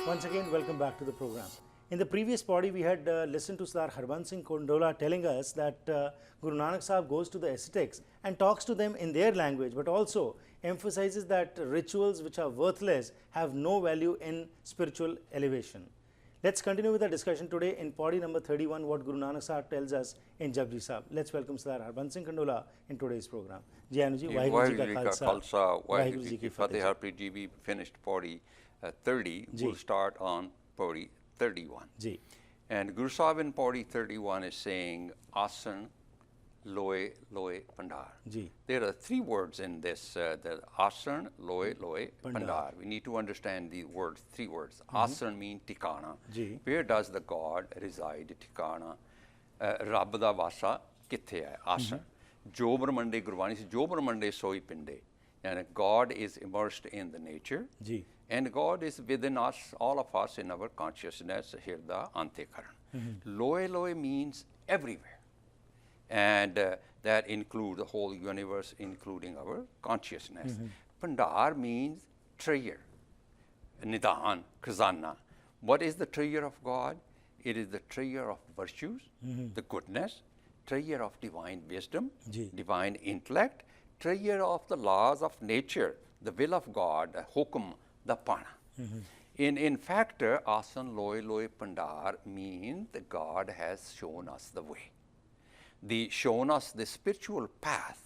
Once again, welcome back to the program. In the previous body, we had listened to Sardar Harbans Singh Kondola telling us that Guru Nanak Sahib goes to the ascetics and talks to them in their language, but also emphasizes that rituals which are worthless have no value in spiritual elevation. Let's continue with the discussion today in body number 31, what Guru Nanak Sahib tells us in Japji Sahib. Let's welcome Sardar Harbans Singh Kondola in today's program. Ji Anu ji, Vaheguru ji ka Khalsa, Vaheguru ji ki Fateh. Harpreet ji, we finished body 30. We'll start on body 31. Ji. And Guru Sahib in body 31 is saying Asan, Loe, Loe, Pandar. Ji. There are three words in this, the Asan, Loe, Loe, Pandar. We need to understand the words, three words. Asan means Tikana. Ji. Where does the God reside? Tikana. Rabb da Vasa kithe hai? Asan. Jo Brahmande Gurvani se Jo Brahmande soi pinde. And God is immersed in the nature. Ji. And God is within us, all of us in our consciousness, Hirda Antekaran. Loe Loe means everywhere. And that includes the whole universe, including our consciousness. Pandar means treasure, Nidahan, Khazana. What is the treasure of God? It is the treasure of virtues, the goodness, treasure of divine wisdom, divine intellect, treasure of the laws of nature, the will of God, the hukum, the pana. In fact, Asan Loe Loe Pandar means that God has shown us the way. Shown us the spiritual path,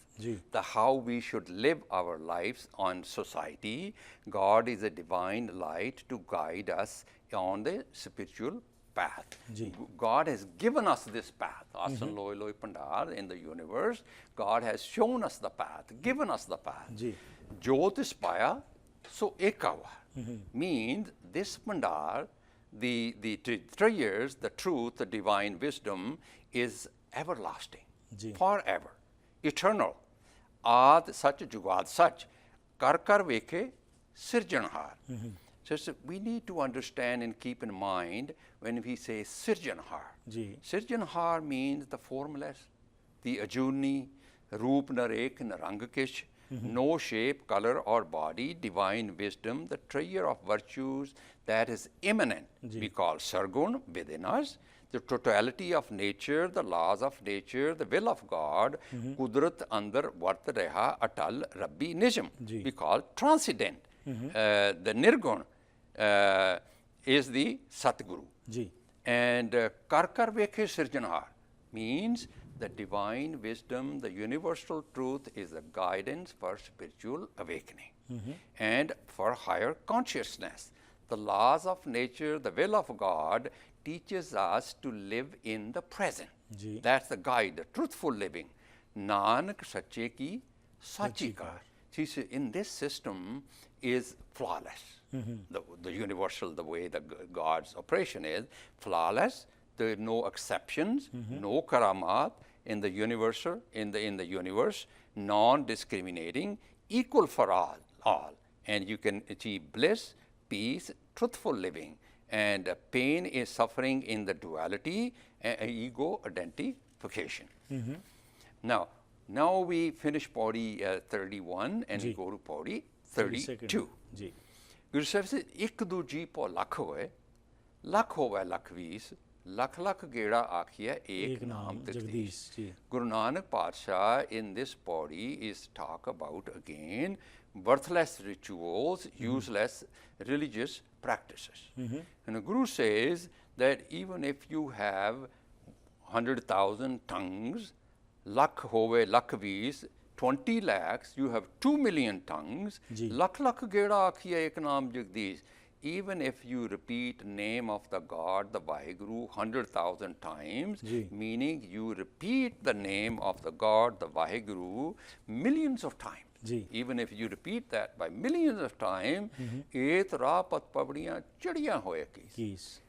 the how we should live our lives on society. God is a divine light to guide us on the spiritual path. God has given us this path, Asan Loe Loe Pandar, in the universe. God has shown us the path, given us the path. Jyotis Paya, so Ekavar. Means this Pandar, the treasures, the truth, the divine wisdom is everlasting, forever, eternal. Aad Sach Jugad Sach, Kar Kar Vekhe Sirjanhar. So we need to understand and keep in mind when we say Sirjanhar. Sirjanhar means the formless, the Ajuni, Roop Narek Narangakish, no shape, color or body, divine wisdom, the treasure of virtues that is immanent. We call Sargun within us, the totality of nature, the laws of nature, the will of God, Kudrat andar vart reha atal Rabbi Nijam. We call transcendent. The Nirgun is the Satguru. And Karkar Vekhe Sirjanhar means the divine wisdom, the universal truth is the guidance for spiritual awakening and for higher consciousness. The laws of nature, the will of God teaches us to live in the present. That's the guide, the truthful living. Nanak Sache ki Sachi Kar. See, in this system is flawless. The universal, the way the God's operation is flawless. There are no exceptions, no karamat in the universal, in the universe, non-discriminating, equal for all. And you can achieve bliss, peace, truthful living. And pain is suffering in the duality, ego identification. Now we finish body 31 and we go to body 32. Guru Sahib says, "Ik duji po lakh hoye, lakh howe lakh vees, lakh lakh geda akhiya ek naam jagdish." Guru Nanak Padshah in this body is talk about again worthless rituals, useless religious practices. And the Guru says that even if you have 100,000 tongues, lakh howe lakh vees, 20 lakhs, you have 2 million tongues, lakh lakh geda akhiya ek naam jagdish. Even if you repeat name of the God, the Vaheguru, 100,000 times, meaning you repeat the name of the God, the Vaheguru, millions of times. Even if you repeat that by millions of times, et ra pat pavdiyan chadiyan hoye kis.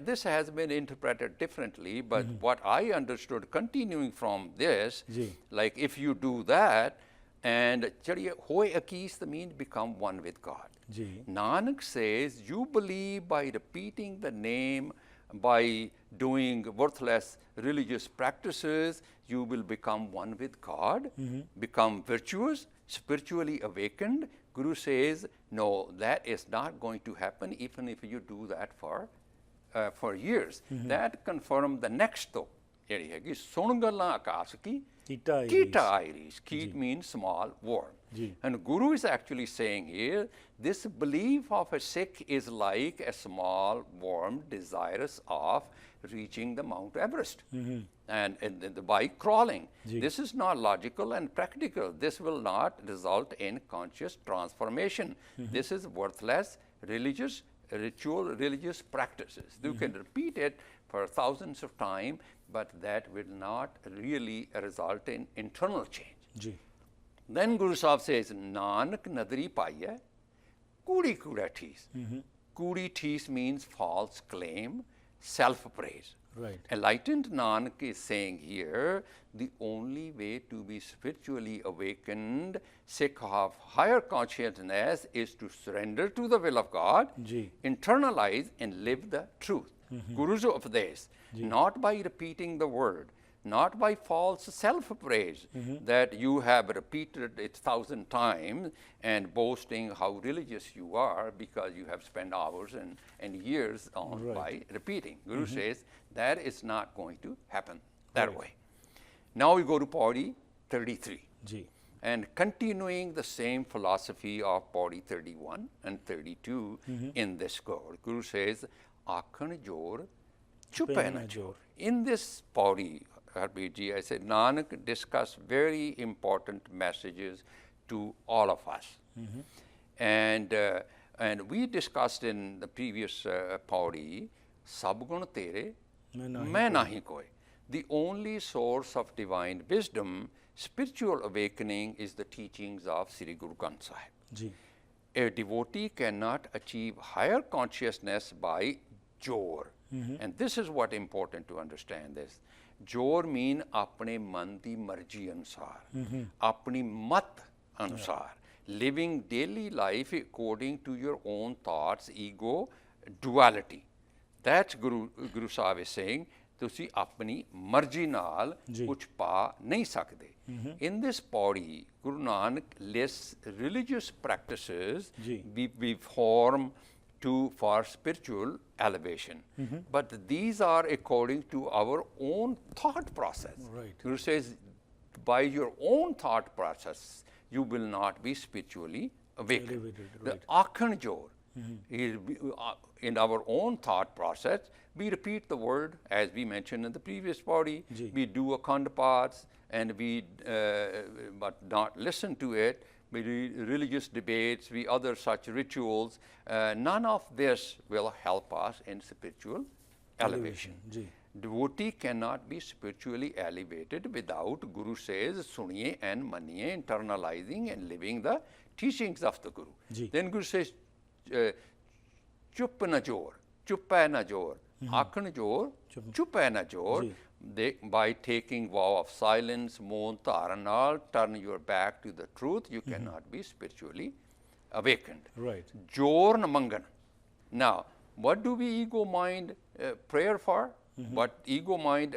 This has been interpreted differently, but what I understood continuing from this, like if you do that, and chadiya hoye akis means become one with God. Nanak says, you believe by repeating the name, by doing worthless religious practices, you will become one with God, become virtuous, spiritually awakened, Guru says, no, that is not going to happen even if you do that for years. That confirmed the next though. ਜਿਹੜੀ ਹੈਗੀ ਸੁਣ ਗੱਲਾਂ ਆਕਾਸ਼ ਕੀ Kita iris. Keet means small worm. And Guru is actually saying here, this belief of a Sikh is like a small worm desirous of reaching the Mount Everest and by crawling. This is not logical and practical. This will not result in conscious transformation. This is worthless religious religious practices. You can repeat it for thousands of times, but that will not really result in internal change. Then Guru Sahib says, Nanak nadri paiya, kudi kuda tees. Kudi tees means false claim, self-praise. Right. Enlightened Nanak is saying here, the only way to be spiritually awakened, Sikh of higher consciousness, is to surrender to the will of God, internalize and live the truth. Guru's of this, not by repeating the word, not by false self-praise that you have repeated it 1,000 times and boasting how religious you are because you have spent hours and years on by repeating. Guru says that is not going to happen that way. Now we go to Pauri 33. And continuing the same philosophy of Pauri 31 and 32 in this code, Guru says, Akhan jor, chupai na jor. In this Pauri, Harbiji, I said, Nanak discussed very important messages to all of us. And we discussed in the previous Pauri, Sabgun tere, main nahi koi. The only source of divine wisdom, spiritual awakening, is the teachings of Sri Guru Granth Sahib. A devotee cannot achieve higher consciousness by jor. And this is what important to understand this. Jor mean apne man di marji anusar, apni mat anusar, living daily life according to your own thoughts, ego, duality. That's Guru Sahib is saying, ਤੁਸੀਂ ਆਪਣੀ ਮਰਜ਼ੀ ਨਾਲ ਕੁਝ ਪਾ ਨਹੀਂ ਸਕਦੇ. In this Pauri, Guru Nanak lists religious practices we form for spiritual elevation. But these are according to our own thought process. Guru says, by your own thought process, you will not be spiritually awakened. The Akhan Jor, in our own thought process, we repeat the word as we mentioned in the previous Pauri. We do Akhand Paths and we but not listen to it. We do religious debates, we other such rituals. None of this will help us in spiritual elevation. Devotee cannot be spiritually elevated without, Guru says, suniye and maniye, internalizing and living the teachings of the Guru. Then Guru says, chup na jor, chupai na jor, akhan jor, chupai na jor. By taking vow of silence, moon dharanal, turn your back to the truth, you cannot be spiritually awakened. Jor na mangan. Now, what do we ego mind prayer for? What ego mind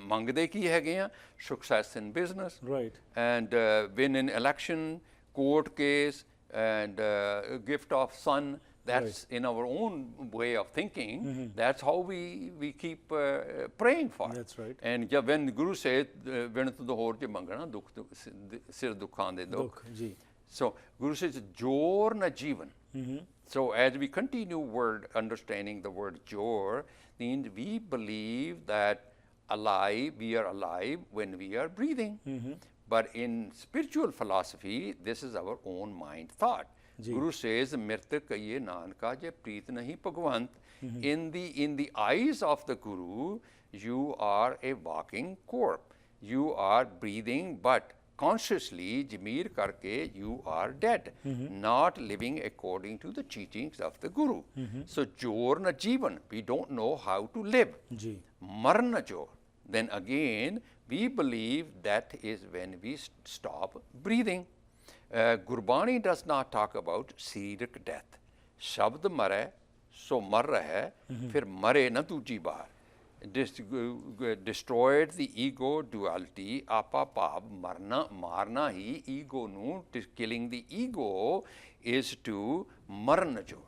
mangde ki hai success in business, and win in election, court case, and gift of son. That's in our own way of thinking. That's how we keep praying for. That's right. And when Guru says, "When to the hor je mangana, dukh sir dukhan de dukh." So Guru says, "Jor na jivan." So as we continue understanding the word jor, means we believe that we are alive when we are breathing. But in spiritual philosophy, this is our own mind thought. Guru says, "Mirtak kahiye nanka je preet nahi bhagwant." In the eyes of the Guru, you are a walking corpse. You are breathing, but consciously, Jameer karke, you are dead, not living according to the teachings of the Guru. So, jor na jivan, we don't know how to live. Marna jor, then again, we believe that is when we stop breathing. Gurbani does not talk about Siric death. Shabd mare, so mar rahe, fir mare na tuji baar. destroyed the ego duality, apa pav marna hi ego nu. Killing the ego is to marna jor.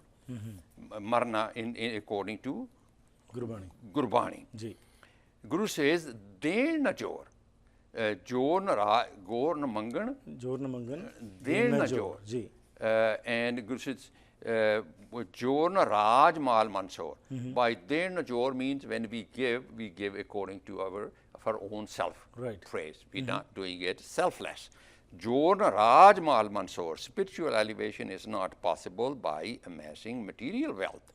Marna in according to Gurbani. Gurbani. Ji. Guru says, "Den na jor, jor na gor na mangan, Jor na mangan. den na na jor. jor." Ji. And Guru says, "Jor na raj mal mansor." By den na jor means when we give according to our own self Right. praise. We're not doing it selfless. Jor na raj mal mansor. Spiritual elevation is not possible by amassing material wealth.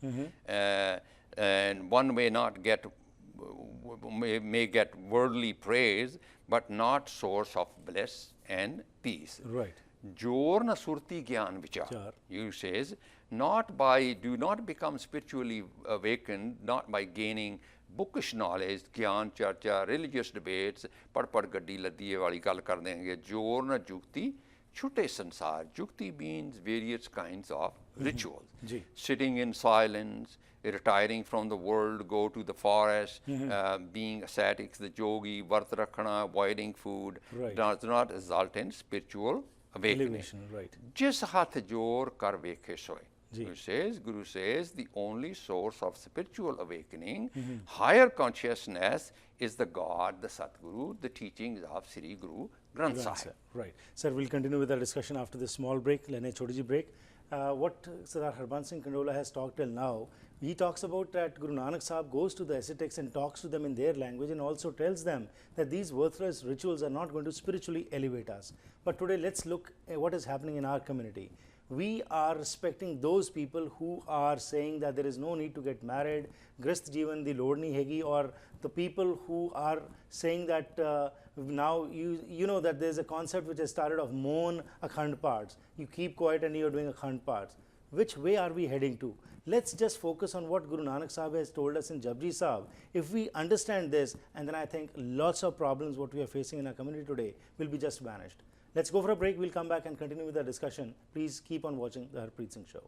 And one may not get may get worldly praise, but not source of bliss and peace. Right. Jor na surti gyan vichar. Vichar. You says, do not become spiritually awakened, not by gaining bookish knowledge, gyan charcha, religious debates, pad gaddi laddiye wali gal kar denge. Jor na jukti, chute sansar. Jukti means various kinds of rituals. Ji. Sitting in silence, retiring from the world, go to the forest, being ascetics, the yogi, vart rakhana, avoiding food, Right. does not result in spiritual awakening. Elevation. Right. Jis hath jor kar vekhe soy. Ji. Guru says, the only source of spiritual awakening, higher consciousness, is the God, the Satguru, the teachings of Sri Guru Granth Sahib. Right. Sir, we'll continue with our discussion after this small break, lene choti ji break. What Sardar Harbans Singh Kandola has talked till now, he talks about that Guru Nanak Sahib goes to the ascetics and talks to them in their language and also tells them that these worthless rituals are not going to spiritually elevate us. But today, let's look at what is happening in our community. We are respecting those people who are saying that there is no need to get married, Grist Jeevan di lod nahi hegi, or the people who are saying that now you know that there is a concept which has started of moan akhand parts. You keep quiet and you are doing akhand parts. Which way are we heading to? Let's just focus on what Guru Nanak Sahib has told us in Japji Sahib. If we understand this, and then I think lots of problems what we are facing in our community today will be just vanished. Let's go for a break. We'll come back and continue with our discussion. Please keep on watching the Harpreet Singh Show.